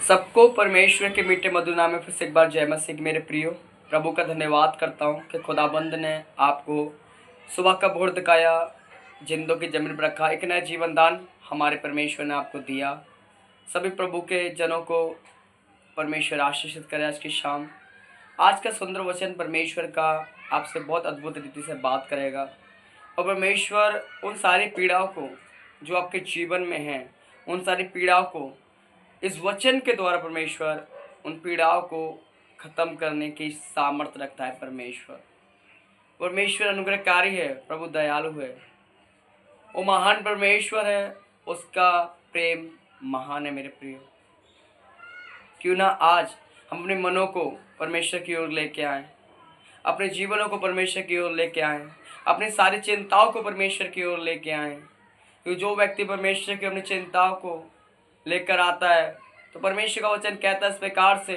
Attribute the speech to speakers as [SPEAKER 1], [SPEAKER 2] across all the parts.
[SPEAKER 1] सबको परमेश्वर के मीठे मधुर नाम में फिर से एक बार जय मसीह की। मेरे प्रियो, प्रभु का धन्यवाद करता हूँ कि खुदाबंद ने आपको सुबह का भोर दिखाया, जिंदों की जमीन पर रखा, एक नया जीवन दान हमारे परमेश्वर ने आपको दिया। सभी प्रभु के जनों को परमेश्वर आशीषित करे आज की शाम। आज का सुंदर वचन परमेश्वर का आपसे बहुत अद्भुत रीति से बात करेगा और परमेश्वर उन सारी पीड़ाओं को जो आपके जीवन में हैं, उन सारी पीड़ाओं को इस वचन के द्वारा परमेश्वर उन पीड़ाओं को खत्म करने की सामर्थ्य रखता है। परमेश्वर अनुग्रहकारी है, प्रभु दयालु है, वो महान परमेश्वर है, उसका प्रेम महान है। मेरे प्रियो, क्यों ना आज हम अपने मनों को परमेश्वर की ओर लेके आए, अपने जीवनों को परमेश्वर की ओर लेके आए, अपनी सारी चिंताओं को परमेश्वर की ओर लेके आए। क्योंकि जो व्यक्ति परमेश्वर की अपनी चिंताओं को लेकर आता है तो परमेश्वर का वचन कहता है इस प्रकार से,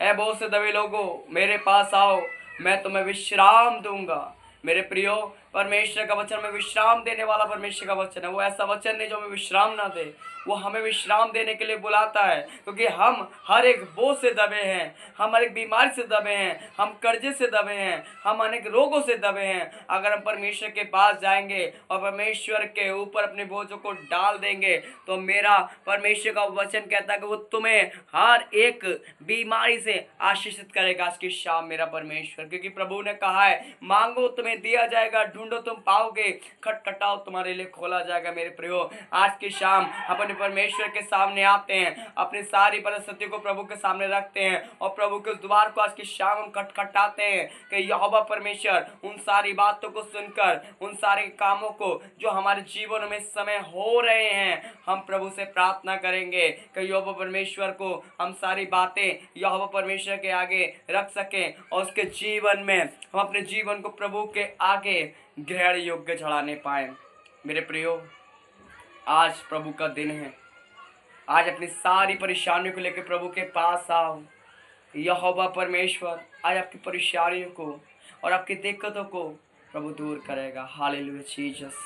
[SPEAKER 1] है बहुत से दबे लोगों मेरे पास आओ, मैं तुम्हें विश्राम दूंगा। मेरे प्रियो, परमेश्वर का वचन में विश्राम देने वाला परमेश्वर का वचन है। वो ऐसा वचन नहीं जो हमें विश्राम ना दे, वो हमें विश्राम देने के लिए बुलाता है। क्योंकि हम हर एक बोझ से दबे हैं, हम हर एक बीमारी से दबे हैं, हम कर्जे से दबे हैं, हम अनेक रोगों से दबे हैं। अगर हम परमेश्वर के पास जाएंगे और परमेश्वर के ऊपर अपने बोझों को डाल देंगे तो मेरा परमेश्वर का वचन कहता है कि वो तुम्हें हर एक बीमारी से आशीषित करेगा आज की शाम मेरा परमेश्वर। क्योंकि प्रभु ने कहा है, मांगो तुम्हें दिया जाएगा, ढूंढो तुम पाओगे, खटखटाओ तुम्हारे लिए खोला जाएगा। मेरे प्रियो, आज की शाम अपने परमेश्वर के सामने आते हैं, अपनी सारी परिस्थिति को प्रभु के सामने रखते हैं और प्रभु के द्वार को आज की शाम हम खटखटाते हैं कि यहोवा परमेश्वर उन सारी बातों को सुनकर, उन सारे कामों को जो हमारे जीवन में इस समय हो रहे हैं, हम प्रभु से प्रार्थना करेंगे कि यहोवा परमेश्वर को हम सारी बातें यहोवा परमेश्वर के आगे रख सकें और उसके जीवन में हम अपने जीवन को प्रभु के आगे ग्रहण योग्य चढ़ाने पाए। मेरे प्रियो, आज प्रभु का दिन है। आज अपनी सारी परेशानियों को लेकर प्रभु के पास आओ। यहोवा परमेश्वर आज आपकी परेशानियों को और आपकी दिक्कतों को प्रभु दूर करेगा। Hallelujah Jesus.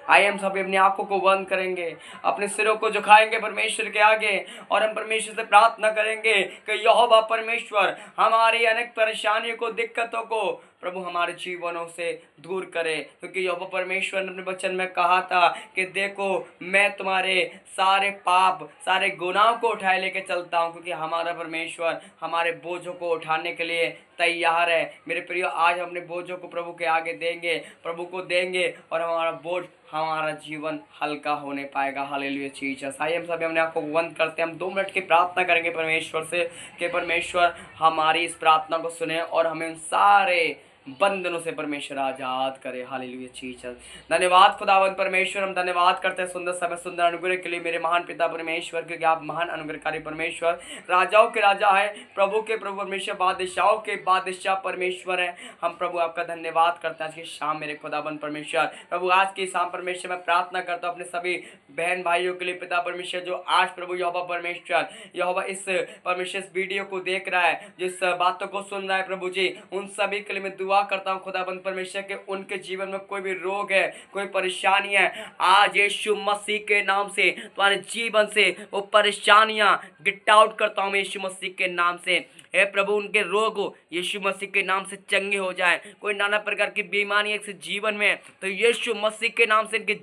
[SPEAKER 1] आइए हम सभी अपनी आंखों को बंद करेंगे, अपने सिरों को झुकाएंगे परमेश्वर के आगे और हम परमेश्वर से प्रार्थना करेंगे कि यहोवा परमेश्वर हमारी अनेक परेशानियों को, दिक्कतों को प्रभु हमारे जीवनों से दूर करे। क्योंकि यहोवा परमेश्वर ने अपने वचन में कहा था कि देखो मैं तुम्हारे सारे पाप, सारे गुनाहों को उठाए लेके चलता हूँ। क्योंकि हमारा परमेश्वर हमारे बोझों को उठाने के लिए तैयार है। मेरे प्रियो, आज हम अपने बोझों को प्रभु के आगे देंगे, प्रभु को देंगे और हमारा बोझ, हमारा जीवन हल्का होने पाएगा। Hallelujah Jesus. आइए हम सभी अपने आंखों को बंद करते हैं, हम 2 मिनट की प्रार्थना करेंगे परमेश्वर से कि परमेश्वर हमारी इस प्रार्थना को सुने और हमें उन सारे बंधनों से परमेश्वर आजाद करे। Hallelujah Jesus. धन्यवाद खुदावंद परमेश्वर, हम धन्यवाद करते हैं सुंदर समय, सुंदर अनुग्रह के लिए मेरे महान पिता परमेश्वर। क्योंकि आप महान अनुग्रहकारी परमेश्वर, राजाओं के राजा है, प्रभु के प्रभु परमेश्वर, बादशाहों के बादशाह परमेश्वर है। हम प्रभु आपका धन्यवाद करते हैं आज की शाम मेरे खुदावंद परमेश्वर। प्रभु आज की शाम परमेश्वर मैं प्रार्थना करता हूँ अपने सभी बहन भाइयों के लिए पिता परमेश्वर, जो आज प्रभु यहोवा परमेश्वर, यहोवा इस परमेश्वर इस वीडियो को देख रहा है, जिस बातों को सुन रहा है प्रभु जी, उन सभी के लिए मैं दुआ करता हूँ खुदाबंद परमेश्वर के उनके जीवन में कोई भी रोग है, कोई परेशानी है, आज यीशु मसीह के नाम से तुम्हारे जीवन से वो परेशानियां गिट आउट करता हूँ यीशु मसीह के नाम से। हे प्रभु, उनके रोग यीशु मसीह के नाम से चंगे हो जाए। कोई नाना प्रकार की बीमारी एक से जीवन में, तो यीशु मसीह के नाम से इनके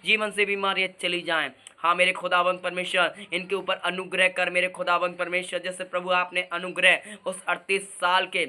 [SPEAKER 1] जीवन से बीमारियां चली जाएं। हाँ मेरे खुदावंत परमेश्वर, इनके ऊपर अनुग्रह कर मेरे खुदावंत परमेश्वर। जैसे प्रभु आपने अनुग्रह उस 38 साल के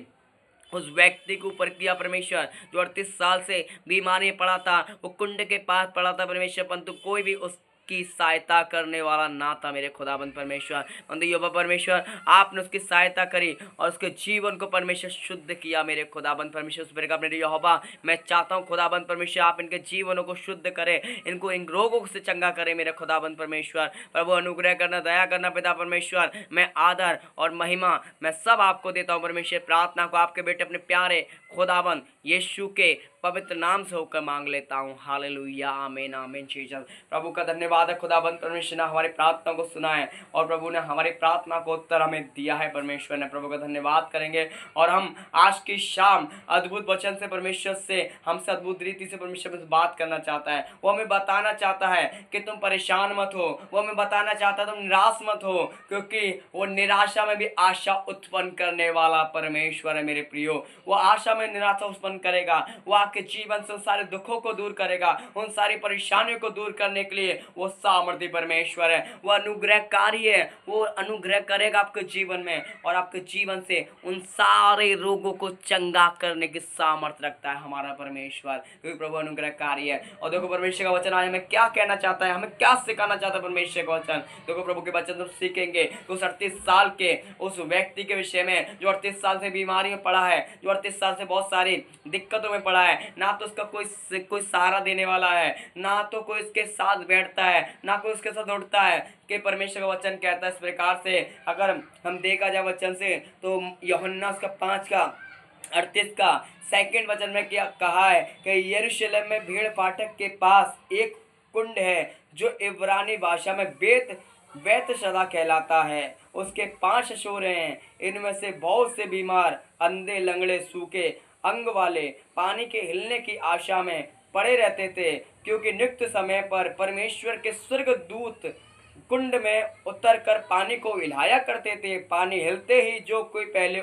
[SPEAKER 1] उस व्यक्ति के ऊपर किया परमेश्वर, जो 38 साल से बीमारी में पड़ा था, वो कुंड के पास पड़ा था परमेश्वर, परंतु कोई भी उसकी सहायता करने वाला ना था मेरे खुदाबंद परमेश्वर। परंतु यहोवा परमेश्वर आपने उसकी सहायता करी और उसके जीवन को परमेश्वर शुद्ध किया मेरे खुदाबंद परमेश्वर। उस प्रकार मेरे यहोवा मैं चाहता हूँ खुदाबंद परमेश्वर, आप इनके जीवनों को शुद्ध करें, इनको इन रोगों से चंगा करें मेरे खुदाबंद परमेश्वर। प्रभु अनुग्रह करना, दया करना पिता परमेश्वर। मैं आदर और महिमा मैं सब आपको देता हूँ परमेश्वर। प्रार्थना को आपके बेटे अपने प्यारे खुदाबंद यीशु के पवित्र नाम से होकर मांग लेता हूँ। हालेलुया, आमीन आमीन जीसस। प्रभु का धन्यवाद है, खुदाबंद परमेश्वर ने हमारी प्रार्थना को सुना है और प्रभु ने हमारी प्रार्थना को उत्तर हमें दिया है। परमेश्वर ने प्रभु का धन्यवाद करेंगे और हम आज की शाम अद्भुत वचन से परमेश्वर से हमसे अद्भुत रीति से परमेश्वर से बात करना चाहता है। वो हमें बताना चाहता है कि तुम परेशान मत हो, वो हमें बताना चाहता है तुम निराश मत हो, क्योंकि वो निराशा में भी आशा उत्पन्न करने वाला परमेश्वर है मेरे प्रियो। वो आशा में निराशा उत्पन्न करेगा, वो आपके जीवन से उन सारे दुखों को दूर करेगा, उन सारी परेशानियों को दूर करने के लिए वो सामर्थ्य परमेश्वर है, वो अनुग्रहकारी है, वो अनुग्रह करेगा आपके जीवन में और आपके जीवन से उन सारे रोगों को चंगा करने की सामर्थ्य रखता है हमारा परमेश्वर, क्योंकि प्रभु अनुग्रहकारी है। और देखो परमेश्वर का वचन आज हमें क्या कहना चाहता है, हमें क्या सिखाना चाहता है परमेश्वर का वचन। देखो प्रभु के वचन हम सीखेंगे तो उस 38 साल के उस व्यक्ति के विषय में जो 38 साल से बीमारी में पड़ा है, जो 38 साल से बहुत सारी दिक्कतों में पड़ा है, ना तो उसका कोई सहारा देने वाला है, ना तो कोई उसके साथ बैठता है, ना कोई उसके साथ उठता है। कि परमेश्वर का वचन कहता है इस प्रकार से, अगर हम देखा जाए वचन से तो यूहन्ना उसका 5 का 38 का सेकंड वचन में क्या कहा है कि यरूशलेम में भीड़ फाटक के पास एक कुंड है जो इब्रानी भाषा में बेतशदा कहलाता है। उसके 5 शोरे हैं, इनमें से बहुत से बीमार, अंधे, लंगड़े, सूखे अंग वाले पानी के हिलने की आशा में पड़े रहते थे, क्योंकि नियुक्त समय पर परमेश्वर के स्वर्गदूत कुंड में उतरकर पानी को हिलाया करते थे। पानी हिलते ही जो कोई पहले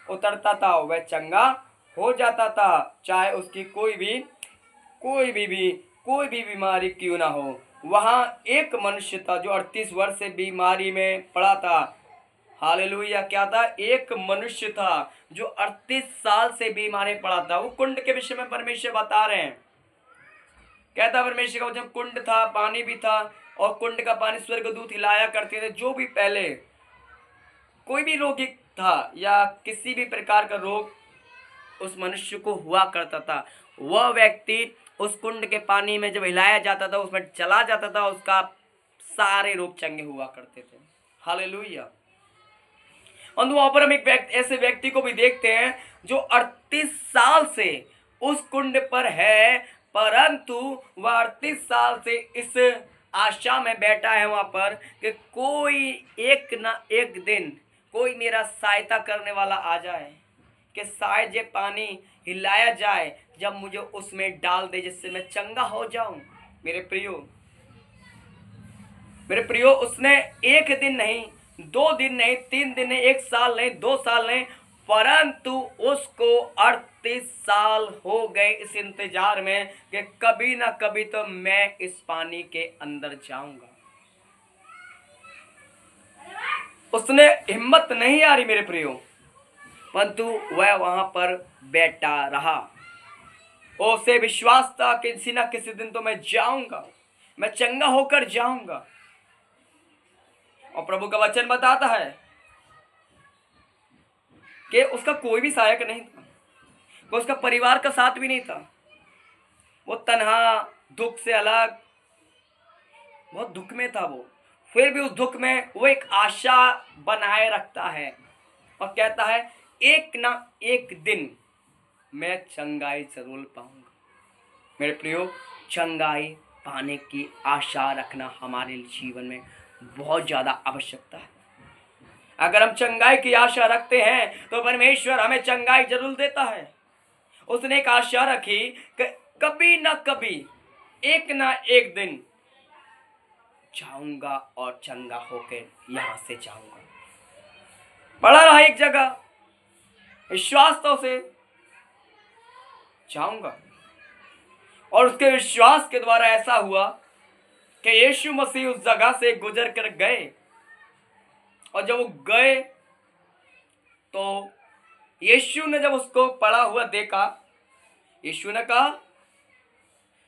[SPEAKER 1] उतरता था वह चंगा हो जाता था, चाहे उसकी कोई भी बीमारी क्यों ना हो। वहाँ एक मनुष्य था जो 38 वर्ष से बीमारी में पड़ा था। हालेलुया, क्या था? एक मनुष्य था जो 38 साल से बीमारी पड़ा था। वो कुंड के विषय में परमेश्वर बता रहे हैं। कहता परमेश्वर का जब कुंड था, पानी भी था और कुंड का पानी स्वर्गदूत हिलाया करते थे। जो भी पहले कोई भी रोगी था या किसी भी प्रकार का रोग उस मनुष्य को हुआ करता था, वह व्यक्ति उस कुंड के पानी में जब हिलाया जाता था, उसमें चला जाता था, उसका सारे रोग चंगे हुआ करते थे। हालेलुया। और वहां पर हम एक ऐसे व्यक्ति को भी देखते हैं जो 38 साल से उस कुंड पर है, परंतु वह 38 साल से इस आशा में बैठा है वहां पर कि कोई एक ना एक दिन कोई मेरा सहायता करने वाला आ जाए, कि शायद ये पानी हिलाया जाए जब मुझे उसमें डाल दे, जिससे मैं चंगा हो जाऊं। मेरे प्रियो, उसने एक दिन नहीं, 2 दिन नहीं, 3 दिन नहीं, 1 साल नहीं, 2 साल नहीं, परंतु उसको 38 साल हो गए इस इंतजार में कि कभी ना कभी तो मैं इस पानी के अंदर जाऊंगा। उसने हिम्मत नहीं आ रही मेरे प्रियो, परंतु वह वहां पर बैठा रहा। उसे विश्वास था कि किसी ना किसी दिन तो मैं जाऊंगा, मैं चंगा होकर जाऊंगा। और प्रभु का वचन बताता है कि उसका कोई भी सहायक नहीं था, वो उसका परिवार का साथ भी नहीं था। वो तन्हा, दुख से अलग, बहुत दुख में था वो। फिर भी उस दुख में वो एक आशा बनाए रखता है और कहता है एक ना एक दिन मैं चंगाई जरूर पाऊंगा। मेरे प्रियो, चंगाई पाने की आशा रखना हमारे जीवन में बहुत ज़्यादा आवश्यकता है। अगर हम चंगाई की आशा रखते हैं तो परमेश्वर हमें चंगाई जरूर देता है। उसने एक आशा रखी कि कभी ना कभी एक ना एक दिन जाऊंगा और चंगा होकर यहां से जाऊंगा। पड़ा रहा एक जगह, विश्वास तो से जाऊंगा। और उसके विश्वास के द्वारा ऐसा हुआ कि यीशु मसीह उस जगह से गुजर कर गए। और जब वो गए तो यीशु ने जब उसको पड़ा हुआ देखा, यीशु ने कहा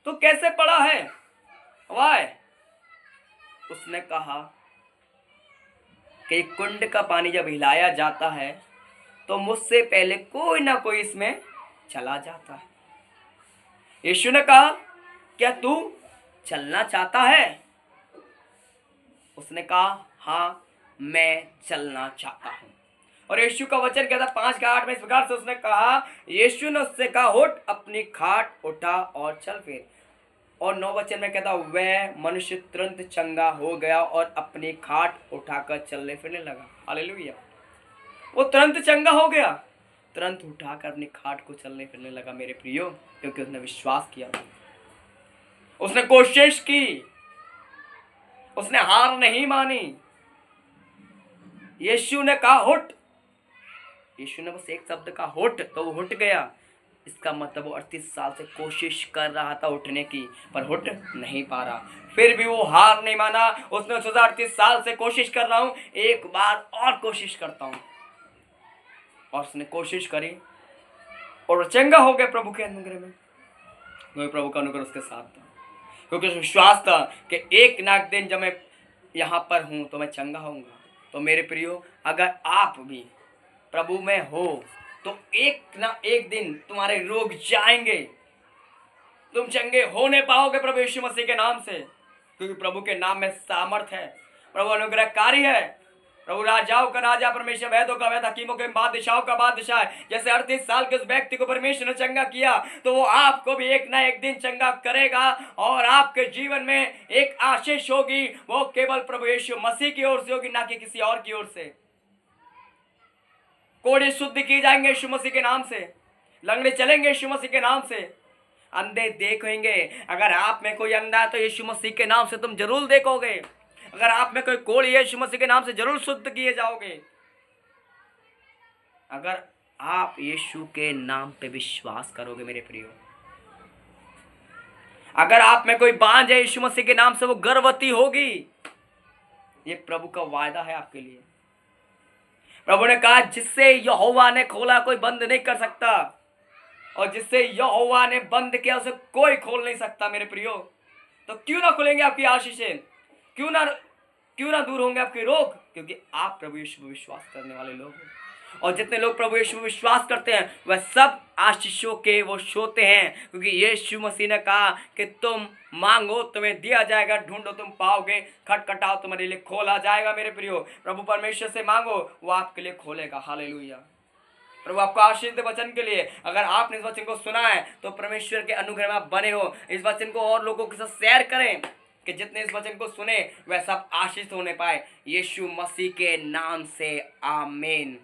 [SPEAKER 1] तो कैसे पड़ा है? वाय? उसने कहा कि कुंड का पानी जब हिलाया जाता है तो मुझसे पहले कोई ना कोई इसमें चला जाता है। यीशु ने कहा क्या तू चलना चाहता है? उसने कहा हाँ, मैं चलना चाहता हूं। और यीशु का वचन कहता 5:8 में इस प्रकार से उसने कहा, यीशु ने उससे कहा, उठ, अपनी खाट उठा और चल फिर। और 9 वचन में कहता, वह मनुष्य तुरंत चंगा हो गया और अपनी खाट उठाकर चलने फिरने लगा। हालेलुया। वो तुरंत चंगा हो गया, तुरंत उठाकर अपनी खाट को चलने फिरने लगा मेरे प्रियो, क्योंकि उसने विश्वास किया, उसने कोशिश की, उसने हार नहीं मानी। यीशु ने कहा उठ, यीशु ने बस एक शब्द कहा उठ, तो वो उठ गया। इसका मतलब वो 38 साल से कोशिश कर रहा था उठने की, पर उठ नहीं पा रहा। फिर भी वो हार नहीं माना। उसने सोचा 38 साल से कोशिश कर रहा हूं, एक बार और कोशिश करता हूं। और उसने कोशिश करी और वो चंगा हो गया प्रभु के अनुग्रह में, क्योंकि प्रभु का अनुग्रह उसके साथ था, क्योंकि उसे विश्वास था कि एक ना एक दिन जब मैं यहाँ पर हूँ तो मैं चंगा होऊंगा। तो मेरे प्रियो, अगर आप भी प्रभु में हो तो एक ना एक दिन तुम्हारे रोग जाएंगे, तुम चंगे होने पाओगे प्रभु यीशु मसीह के नाम से, क्योंकि प्रभु के नाम में सामर्थ है। प्रभु अनुग्रहकारी है। प्रभु राजाओं का राजा, परमेश्वर वैद्यों का वैद्य, हकीमों के बादशाहों का बादशाह है। जैसे 38 साल के उस व्यक्ति को परमेश्वर ने चंगा किया, तो वो आपको भी एक ना एक दिन चंगा करेगा और आपके जीवन में एक आशीष होगी। वो केवल प्रभु यीशु मसीह की ओर से होगी, ना कि किसी और की ओर से। कोड़े शुद्ध किए जाएंगे यीशु मसीह के नाम से, लंगड़े चलेंगे यीशु मसीह के नाम से, अंधे देखेंगे। अगर आप में कोई अंधा है तो यीशु मसीह के नाम से तुम जरूर देखोगे। अगर आप में कोई कोढ़ी है, यीशु मसीह के नाम से जरूर शुद्ध किए जाओगे, अगर आप यीशु के नाम पे विश्वास करोगे मेरे प्रियो। अगर आप में कोई बांझ है, यीशु मसीह के नाम से वो गर्भवती होगी। ये प्रभु का वायदा है आपके लिए। प्रभु ने कहा, जिससे यहोवा ने खोला कोई बंद नहीं कर सकता, और जिससे यहोवा ने बंद किया उसे कोई खोल नहीं सकता मेरे प्रियो। तो क्यों ना खुलेंगे आपकी आशीषें, क्यों ना दूर होंगे आपके रोग, क्योंकि आप प्रभु यीशु पर विश्वास करने वाले लोग हैं। और जितने लोग प्रभु यीशु पर विश्वास करते हैं वह सब आशीषों के वो सोते हैं, क्योंकि यीशु मसीह ने कहा कि तुम मांगो तुम्हें दिया जाएगा, ढूंढो तुम पाओगे, खटखटाओ तुम्हारे लिए खोला जाएगा मेरे प्रियो। प्रभु परमेश्वर से मांगो, वो आपके लिए खोलेगा। हालेलुया। प्रभु आपको आशीष दे वचन के लिए। अगर आपने इस वचन को सुना है तो परमेश्वर के अनुग्रह में आप बने हो। इस वचन को और लोगों के साथ शेयर करें कि जितने इस वचन को सुने वह सब आशीष होने पाए, यीशु मसीह के नाम से, आमीन।